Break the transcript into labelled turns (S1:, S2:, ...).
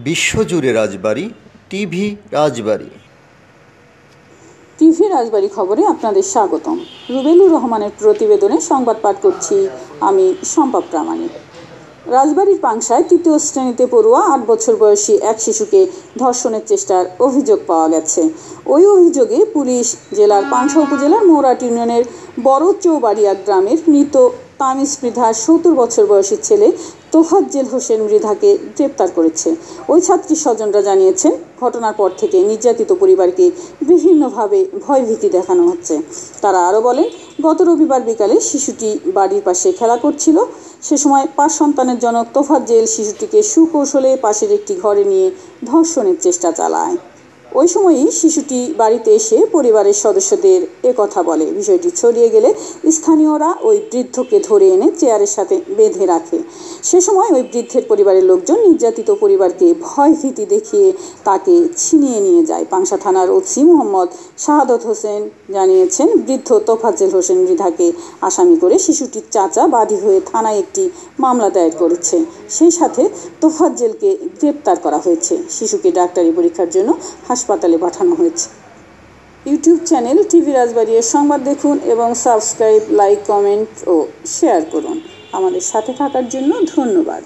S1: বিশ্বজুড়ে রাজবাড়ি, টিভি রাজবাড়ি।
S2: টিভি রাজবাড়ি খবরে আপনাদের স্বাগতম। রুবেলুর রহমানের প্রতিবেদনে সংবাদ পাঠ করছি আমি শম্পা প্রামাণিক। রাজবাড়ির পাংশায় ৩য় শ্রেণীতে পড়ুয়া ৮ বছর বয়সী এক শিশুকে ধর্ষণের চেষ্টার অভিযোগ পাওয়া গেছে। ওই অভিযোগে পুলিশ জেলার পাংশা উপজেলার মৌরাট ইউনিয়নের বড় চৌবাড়িয়া গ্রামের মৃত তামিজ মৃধার ৭০ বছর বয়সী ছেলে তোফাজ্জেল হোসেন মৃধাকে গ্রেপ্তার করেছে। ওই ছাত্রীর স্বজনরা জানিয়েছেন, ঘটনার পর থেকে নির্যাতিত পরিবারকে বিভিন্নভাবে ভয়ভীতি দেখানো হচ্ছে। তারা আরও বলেন, গত রবিবার বিকালে শিশুটি বাড়ির পাশে খেলা করছিল। সে সময় ৫ সন্তানের জনক তোফাজ্জেল শিশুটিকে সুকৌশলে পাশের একটি ঘরে নিয়ে ধর্ষণের চেষ্টা চালায়। ওই সময়ই শিশুটি বাড়িতে এসে পরিবারের সদস্যদের কথা বলে। বিষয়টি ছড়িয়ে গেলে স্থানীয়রা ওই বৃদ্ধকে ধরে এনে চেয়ারের সাথে বেঁধে রাখে। সে সময় ওই বৃদ্ধের পরিবারের লোকজন নির্যাতিত পরিবারকে ভয়ভীতি দেখিয়ে তাকে ছিনিয়ে নিয়ে যায়। পাংশা থানার ওসি মোহাম্মদ শাহাদত হোসেন জানিয়েছেন, বৃদ্ধ তোফাজ্জেল হোসেন মৃধাকে আসামি করে শিশুটির চাচা বাদী হয়ে থানায় একটি মামলা দায়ের করেছে। সেই সাথে তোফাজ্জেলকে গ্রেপ্তার করা হয়েছে। শিশুকে ডাক্তারি পরীক্ষার জন্য হাসপাতালে পাঠানো হয়েছে। ইউটিউব চ্যানেল টিভি রাজবাড়ির সংবাদ দেখুন এবং সাবস্ক্রাইব, লাইক, কমেন্ট ও শেয়ার করুন। আমাদের সাথে থাকার জন্য ধন্যবাদ।